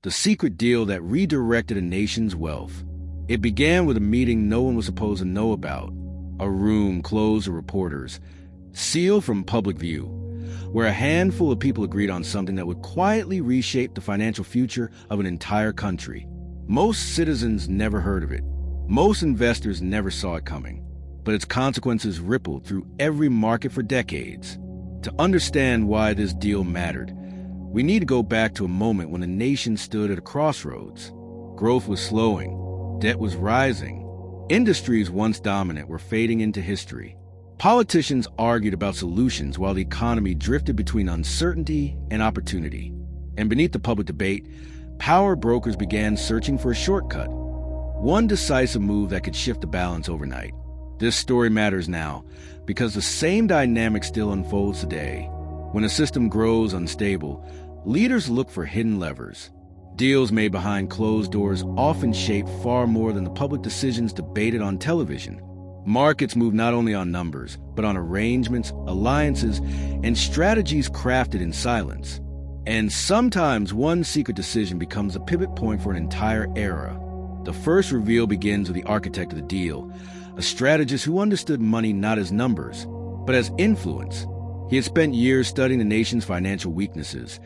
the secret deal that redirected a nation's wealth. It began with a meeting no one was supposed to know about, a room closed to reporters, sealed from public view, where a handful of people agreed on something that would quietly reshape the financial future of an entire country. Most citizens never heard of it. Most investors never saw it coming. But its consequences rippled through every market for decades. To understand why this deal mattered, we need to go back to a moment when a nation stood at a crossroads. Growth was slowing. Debt was rising. Industries once dominant were fading into history. Politicians argued about solutions while the economy drifted between uncertainty and opportunity. And beneath the public debate, power brokers began searching for a shortcut. One decisive move that could shift the balance overnight. This story matters now because the same dynamic still unfolds today. When a system grows unstable, leaders look for hidden levers. Deals made behind closed doors often shape far more than the public decisions debated on television. Markets move not only on numbers, but on arrangements, alliances, and strategies crafted in silence. And sometimes one secret decision becomes a pivot point for an entire era. The first reveal begins with the architect of the deal, a strategist who understood money not as numbers, but as influence. He had spent years studying the nation's financial weaknesses,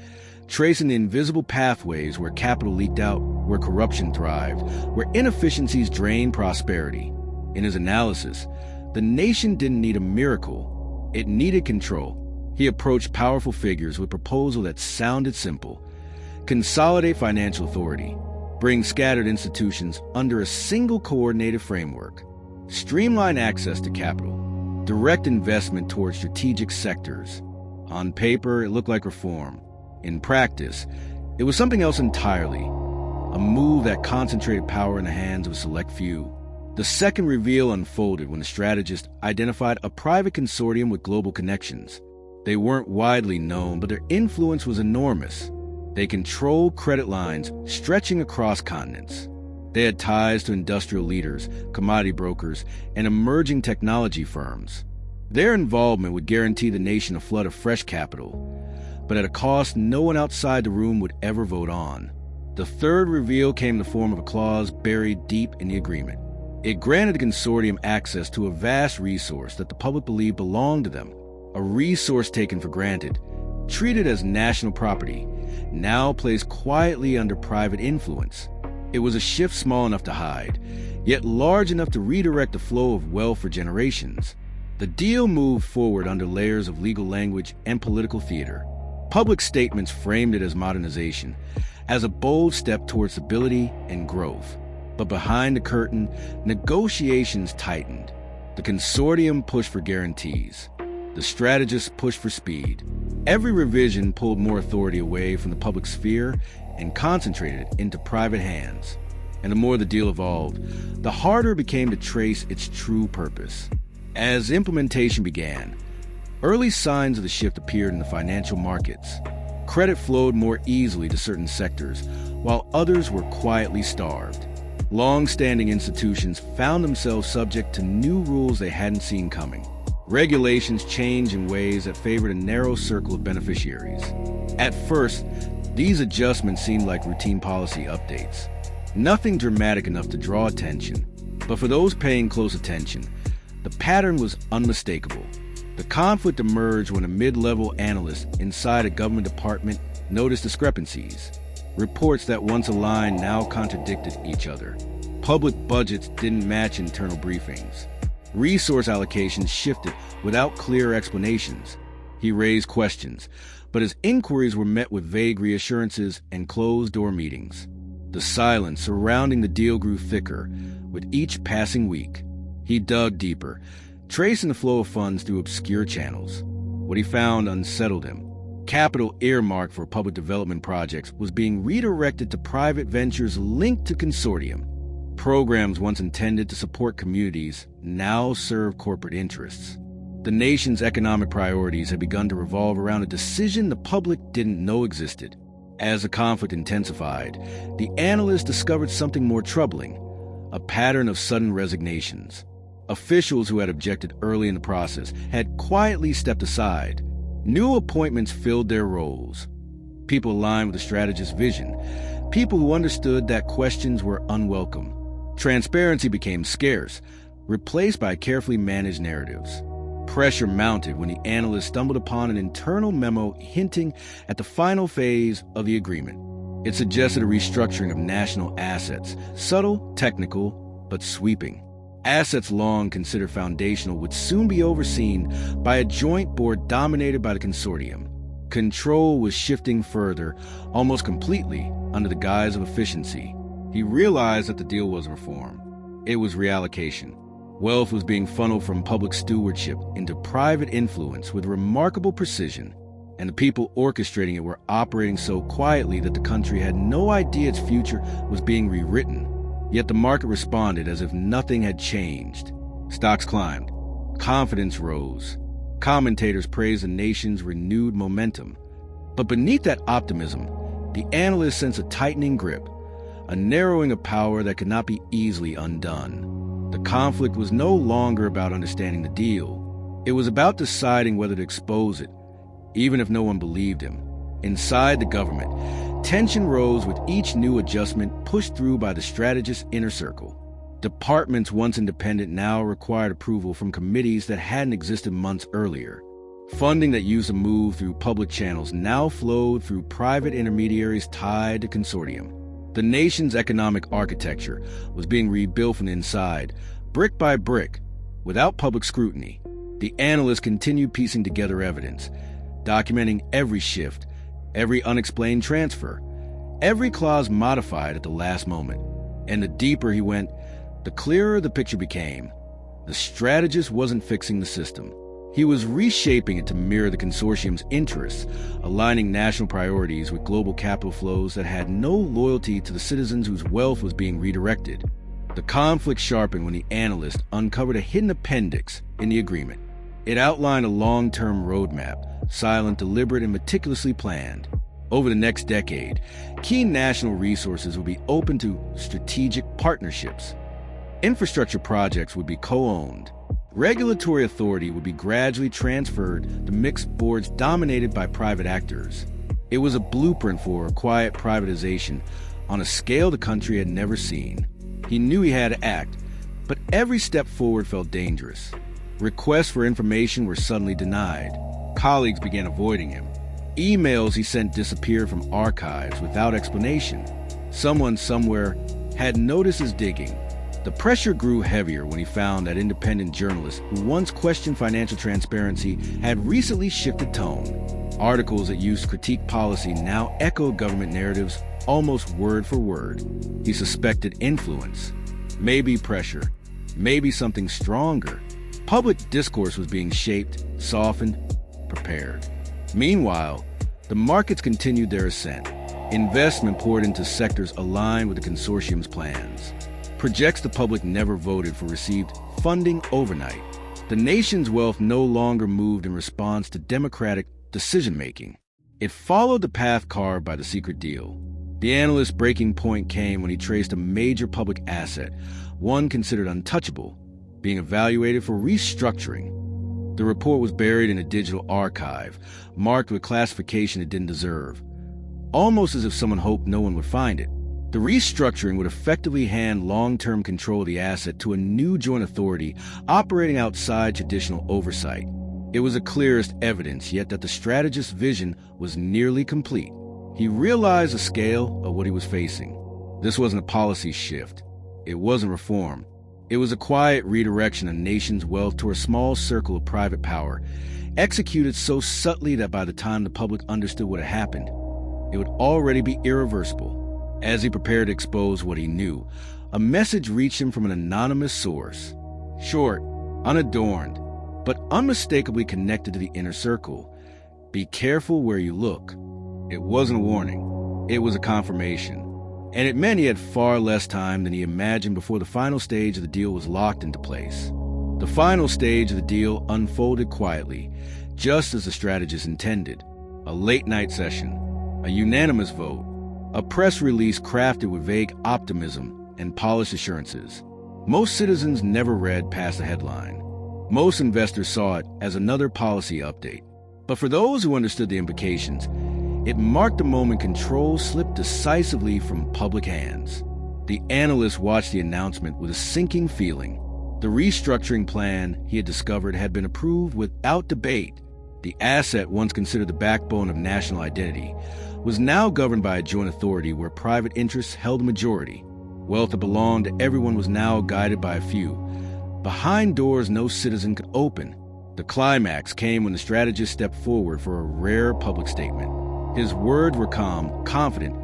tracing the invisible pathways where capital leaked out, where corruption thrived, where inefficiencies drained prosperity. In his analysis, the nation didn't need a miracle, it needed control. He approached powerful figures with a proposal that sounded simple: consolidate financial authority, bring scattered institutions under a single coordinated framework, streamline access to capital, direct investment towards strategic sectors. On paper, it looked like reform. In practice, it was something else entirely, a move that concentrated power in the hands of a select few. The second reveal unfolded when the strategist identified a private consortium with global connections. They weren't widely known, but their influence was enormous. They controlled credit lines stretching across continents. They had ties to industrial leaders, commodity brokers, and emerging technology firms. Their involvement would guarantee the nation a flood of fresh capital, but at a cost no one outside the room would ever vote on. The third reveal came in the form of a clause buried deep in the agreement. It granted the consortium access to a vast resource that the public believed belonged to them, a resource taken for granted, treated as national property, now placed quietly under private influence. It was a shift small enough to hide, yet large enough to redirect the flow of wealth for generations. The deal moved forward under layers of legal language and political theater. Public statements framed it as modernization, as a bold step toward stability and growth. But behind the curtain, negotiations tightened. The consortium pushed for guarantees. The strategists pushed for speed. Every revision pulled more authority away from the public sphere and concentrated it into private hands. And the more the deal evolved, the harder it became to trace its true purpose. As implementation began, early signs of the shift appeared in the financial markets. Credit flowed more easily to certain sectors, while others were quietly starved. Long-standing institutions found themselves subject to new rules they hadn't seen coming. Regulations changed in ways that favored a narrow circle of beneficiaries. At first, these adjustments seemed like routine policy updates. Nothing dramatic enough to draw attention. But for those paying close attention, the pattern was unmistakable. The conflict emerged when a mid-level analyst inside a government department noticed discrepancies. Reports that once aligned now contradicted each other. Public budgets didn't match internal briefings. Resource allocations shifted without clear explanations. He raised questions, but his inquiries were met with vague reassurances and closed-door meetings. The silence surrounding the deal grew thicker with each passing week. He dug deeper, tracing the flow of funds through obscure channels. What he found unsettled him. Capital earmarked for public development projects was being redirected to private ventures linked to consortium. Programs once intended to support communities now serve corporate interests. The nation's economic priorities had begun to revolve around a decision the public didn't know existed. As the conflict intensified, the analysts discovered something more troubling, a pattern of sudden resignations. Officials who had objected early in the process had quietly stepped aside. New appointments filled their roles. People aligned with the strategist's vision, People who understood that questions were unwelcome. Transparency became scarce, replaced by carefully managed narratives. Pressure mounted when the analysts stumbled upon an internal memo hinting at the final phase of the agreement. It suggested a restructuring of national assets, subtle, technical, but sweeping. Assets long considered foundational would soon be overseen by a joint board dominated by the consortium. Control was shifting further, almost completely, under the guise of efficiency. He realized that the deal wasn't reform. It was reallocation. Wealth was being funneled from public stewardship into private influence with remarkable precision, and the people orchestrating it were operating so quietly that the country had no idea its future was being rewritten. Yet the market responded as if nothing had changed. Stocks climbed. Confidence rose. Commentators praised the nation's renewed momentum. But beneath that optimism, the analysts sensed a tightening grip, a narrowing of power that could not be easily undone. The conflict was no longer about understanding the deal. It was about deciding whether to expose it, even if no one believed him. Inside the government, tension rose with each new adjustment pushed through by the strategist's inner circle. Departments once independent now required approval from committees that hadn't existed months earlier. Funding that used to move through public channels now flowed through private intermediaries tied to consortium. The nation's economic architecture was being rebuilt from the inside, brick by brick, without public scrutiny. The analysts continued piecing together evidence, documenting every shift, every unexplained transfer, every clause modified at the last moment. And the deeper he went, the clearer the picture became. The strategist wasn't fixing the system. He was reshaping it to mirror the consortium's interests, aligning national priorities with global capital flows that had no loyalty to the citizens whose wealth was being redirected. The conflict sharpened when the analyst uncovered a hidden appendix in the agreement. It outlined a long-term roadmap, silent, deliberate, and meticulously planned. Over the next decade, key national resources would be open to strategic partnerships. Infrastructure projects would be co-owned. Regulatory authority would be gradually transferred to mixed boards dominated by private actors. It was a blueprint for a quiet privatization on a scale the country had never seen. He knew he had to act, but every step forward felt dangerous. Requests for information were suddenly denied. Colleagues began avoiding him. Emails he sent disappeared from archives without explanation. Someone somewhere had noticed his digging. The pressure grew heavier when he found that independent journalists who once questioned financial transparency had recently shifted tone. Articles that used critique policy now echoed government narratives almost word for word. He suspected influence, maybe pressure, maybe something stronger. Public discourse was being shaped, softened, prepared. Meanwhile, the markets continued their ascent. Investment poured into sectors aligned with the consortium's plans. Projects the public never voted for received funding overnight. The nation's wealth no longer moved in response to democratic decision-making. It followed the path carved by the secret deal. The analyst's breaking point came when he traced a major public asset, one considered untouchable, being evaluated for restructuring. The report was buried in a digital archive, marked with classification it didn't deserve, almost as if someone hoped no one would find it. The restructuring would effectively hand long-term control of the asset to a new joint authority operating outside traditional oversight. It was the clearest evidence yet that the strategist's vision was nearly complete. He realized the scale of what he was facing. This wasn't a policy shift. It wasn't reform. It was a quiet redirection of nation's wealth to a small circle of private power, executed so subtly that by the time the public understood what had happened, it would already be irreversible. As he prepared to expose what he knew, a message reached him from an anonymous source. Short, unadorned, but unmistakably connected to the inner circle. Be careful where you look. It wasn't a warning. It was a confirmation. And it meant he had far less time than he imagined before the final stage of the deal was locked into place. The final stage of the deal unfolded quietly, just as the strategist intended. A late-night session, a unanimous vote, a press release crafted with vague optimism and polished assurances. Most citizens never read past the headline. Most investors saw it as another policy update. But for those who understood the implications, It marked a moment control slipped decisively from public hands. The analyst watched the announcement with a sinking feeling. The restructuring plan he had discovered had been approved without debate. The asset, once considered the backbone of national identity, was now governed by a joint authority where private interests held a majority. Wealth that belonged to everyone was now guided by a few, behind doors no citizen could open. The climax came when the strategist stepped forward for a rare public statement. His words were calm, confident,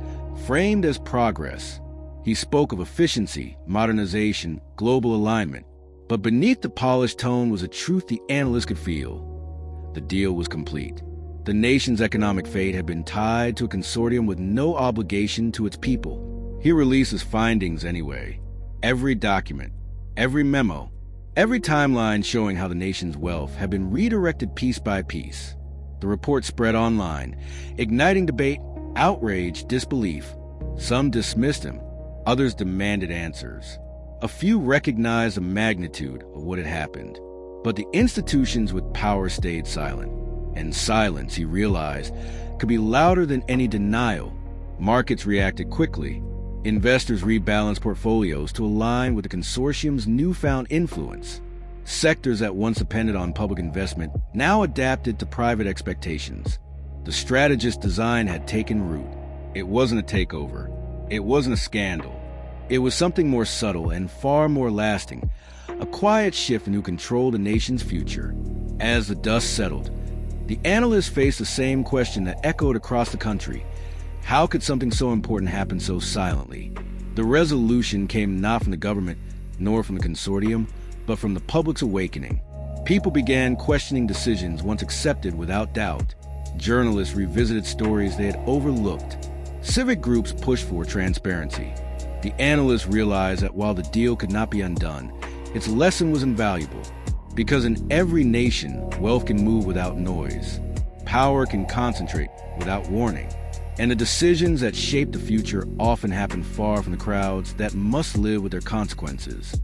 framed as progress. He spoke of efficiency, modernization, global alignment. But beneath the polished tone was a truth the analyst could feel. The deal was complete. The nation's economic fate had been tied to a consortium with no obligation to its people. He released his findings anyway. Every document, every memo, every timeline showing how the nation's wealth had been redirected piece by piece. The report spread online, igniting debate, outrage, disbelief. Some dismissed him, others demanded answers. A few recognized the magnitude of what had happened, but the institutions with power stayed silent. And silence, he realized, could be louder than any denial. Markets reacted quickly. Investors rebalanced portfolios to align with the consortium's newfound influence. Sectors that once depended on public investment now adapted to private expectations. The strategist's design had taken root. It wasn't a takeover. It wasn't a scandal. It was something more subtle and far more lasting, a quiet shift in who controlled the nation's future. As the dust settled, the analysts faced the same question that echoed across the country. How could something so important happen so silently? The resolution came not from the government, nor from the consortium, but from the public's awakening. People began questioning decisions once accepted without doubt. Journalists revisited stories they had overlooked. Civic groups pushed for transparency. The analysts realized that while the deal could not be undone, its lesson was invaluable. Because in every nation, wealth can move without noise. Power can concentrate without warning. And the decisions that shape the future often happen far from the crowds that must live with their consequences.